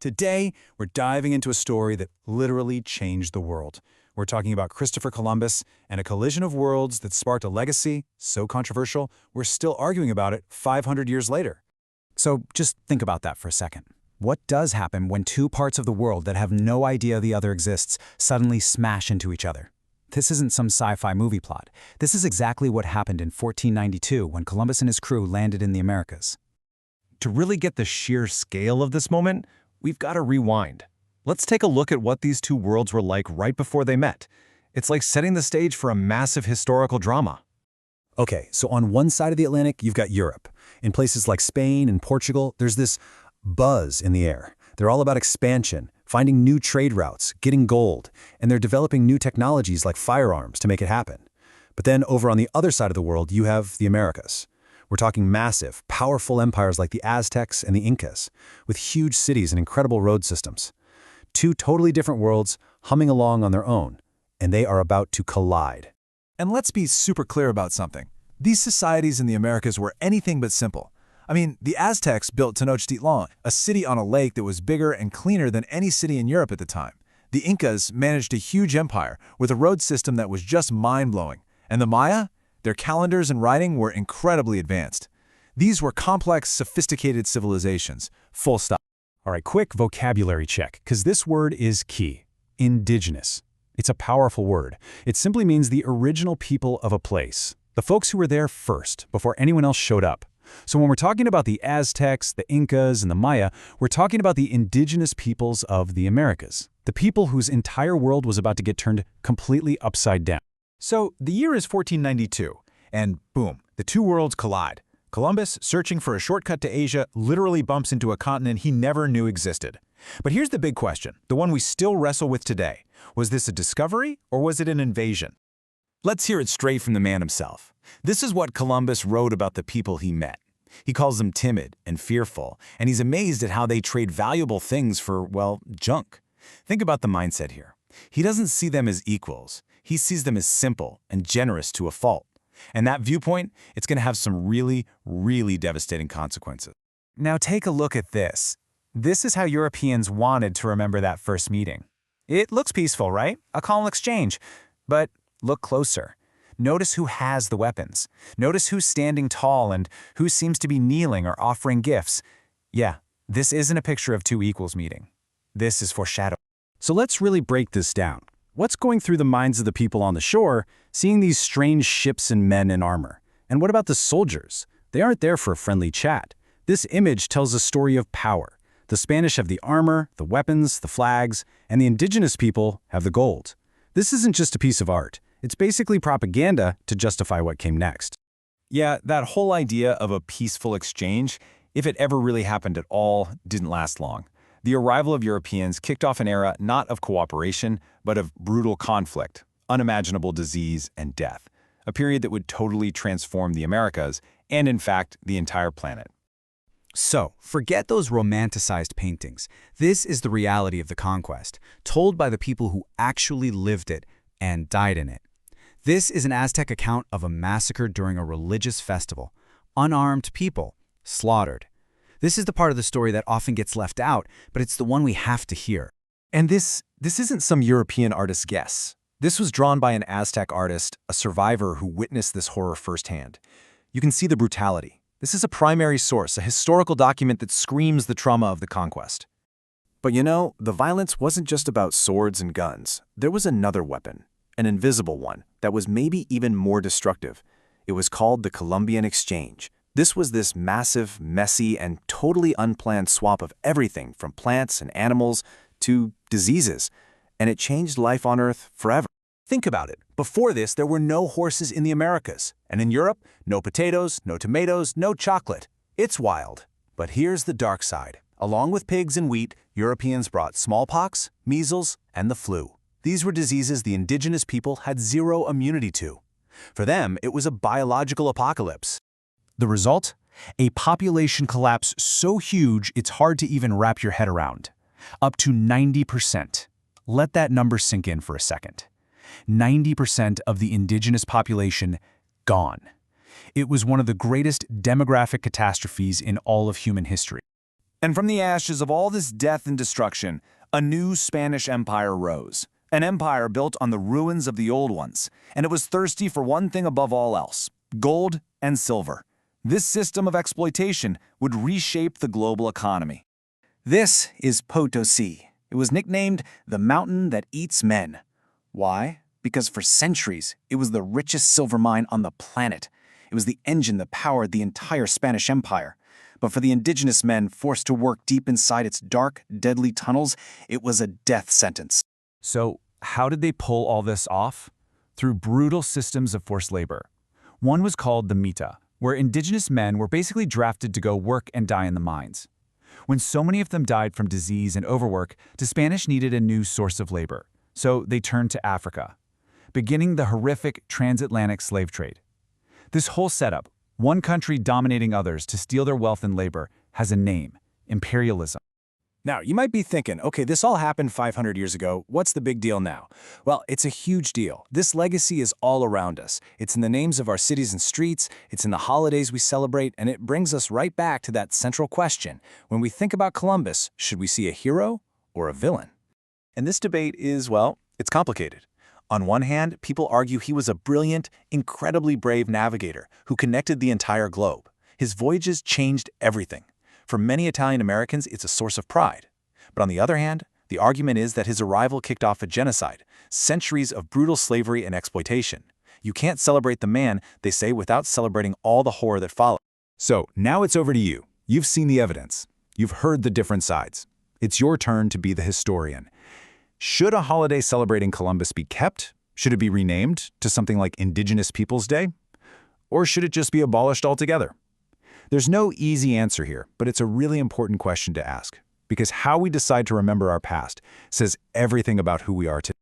Today, we're diving into a story that literally changed the world. We're talking about Christopher Columbus and a collision of worlds that sparked a legacy so controversial, we're still arguing about it 500 years later. So just think about that for a second. What does happen when two parts of the world that have no idea the other exists suddenly smash into each other? This isn't some sci-fi movie plot. This is exactly what happened in 1492 when Columbus and his crew landed in the Americas. To really get the sheer scale of this moment, we've got to rewind. Let's take a look at what these two worlds were like right before they met. It's like setting the stage for a massive historical drama. Okay, so on one side of the Atlantic, you've got Europe. In places like Spain and Portugal, there's this buzz in the air. They're all about expansion, finding new trade routes, getting gold, and they're developing new technologies like firearms to make it happen. But then over on the other side of the world, you have the Americas. We're talking massive, powerful empires like the Aztecs and the Incas, with huge cities and incredible road systems. Two totally different worlds humming along on their own, and they are about to collide. And let's be super clear about something. These societies in the Americas were anything but simple. I mean, the Aztecs built Tenochtitlan, a city on a lake that was bigger and cleaner than any city in Europe at the time. The Incas managed a huge empire with a road system that was just mind-blowing. And the Maya? Their calendars and writing were incredibly advanced. These were complex, sophisticated civilizations. Full stop. All right, quick vocabulary check, because this word is key. Indigenous. It's a powerful word. It simply means the original people of a place. The folks who were there first, before anyone else showed up. So when we're talking about the Aztecs, the Incas, and the Maya, we're talking about the indigenous peoples of the Americas. The people whose entire world was about to get turned completely upside down. So the year is 1492, and boom, the two worlds collide. Columbus, searching for a shortcut to Asia, literally bumps into a continent he never knew existed. But here's the big question, the one we still wrestle with today. Was this a discovery, or was it an invasion? Let's hear it straight from the man himself. This is what Columbus wrote about the people he met. He calls them timid and fearful, and he's amazed at how they trade valuable things for, well, junk. Think about the mindset here. He doesn't see them as equals. He sees them as simple and generous to a fault. And that viewpoint, it's going to have some really, really devastating consequences. Now take a look at this. This is how Europeans wanted to remember that first meeting. It looks peaceful, right? A Columbian Exchange. But look closer. Notice who has the weapons. Notice who's standing tall and who seems to be kneeling or offering gifts. Yeah, this isn't a picture of two equals meeting. This is foreshadowing. So let's really break this down. What's going through the minds of the people on the shore, seeing these strange ships and men in armor? And what about the soldiers? They aren't there for a friendly chat. This image tells a story of power. The Spanish have the armor, the weapons, the flags, and the indigenous people have the gold. This isn't just a piece of art. It's basically propaganda to justify what came next. Yeah, that whole idea of a peaceful exchange, if it ever really happened at all, didn't last long. The arrival of Europeans kicked off an era not of cooperation, but of brutal conflict, unimaginable disease, and death. A period that would totally transform the Americas, and in fact, the entire planet. So, forget those romanticized paintings. This is the reality of the conquest, told by the people who actually lived it and died in it. This is an Aztec account of a massacre during a religious festival. Unarmed people, slaughtered. This is the part of the story that often gets left out, but it's the one we have to hear. And this isn't some European artist's guess. This was drawn by an Aztec artist, a survivor who witnessed this horror firsthand. You can see the brutality. This is a primary source, a historical document that screams the trauma of the conquest. But you know, the violence wasn't just about swords and guns. There was another weapon, an invisible one, that was maybe even more destructive. It was called the Columbian Exchange. This was this massive, messy, and totally unplanned swap of everything from plants and animals to diseases, and it changed life on Earth forever. Think about it. Before this, there were no horses in the Americas. And in Europe, no potatoes, no tomatoes, no chocolate. It's wild. But here's the dark side. Along with pigs and wheat, Europeans brought smallpox, measles, and the flu. These were diseases the indigenous people had zero immunity to. For them, it was a biological apocalypse. The result? A population collapse so huge it's hard to even wrap your head around. Up to 90%. Let that number sink in for a second. 90% of the indigenous population gone. It was one of the greatest demographic catastrophes in all of human history. And from the ashes of all this death and destruction, a new Spanish empire rose. An empire built on the ruins of the old ones, and it was thirsty for one thing above all else: gold and silver. This system of exploitation would reshape the global economy. This is Potosi. It was nicknamed the mountain that eats men. Why? Because for centuries, it was the richest silver mine on the planet. It was the engine that powered the entire Spanish Empire. But for the indigenous men forced to work deep inside its dark, deadly tunnels, it was a death sentence. So, how did they pull all this off? Through brutal systems of forced labor. One was called the mita, where indigenous men were basically drafted to go work and die in the mines. When so many of them died from disease and overwork, the Spanish needed a new source of labor, so they turned to Africa, beginning the horrific transatlantic slave trade. This whole setup, one country dominating others to steal their wealth and labor, has a name: imperialism. Now, you might be thinking, okay, this all happened 500 years ago. What's the big deal now? Well, it's a huge deal. This legacy is all around us. It's in the names of our cities and streets, it's in the holidays we celebrate, and it brings us right back to that central question. When we think about Columbus, should we see a hero or a villain? And this debate is, well, it's complicated. On one hand, people argue he was a brilliant, incredibly brave navigator who connected the entire globe. His voyages changed everything. For many Italian Americans, it's a source of pride. But on the other hand, the argument is that his arrival kicked off a genocide, centuries of brutal slavery and exploitation. You can't celebrate the man, they say, without celebrating all the horror that followed. So now it's over to you. You've seen the evidence. You've heard the different sides. It's your turn to be the historian. Should a holiday celebrating Columbus be kept? Should it be renamed to something like Indigenous Peoples Day? Or should it just be abolished altogether? There's no easy answer here, but it's a really important question to ask, because how we decide to remember our past says everything about who we are today.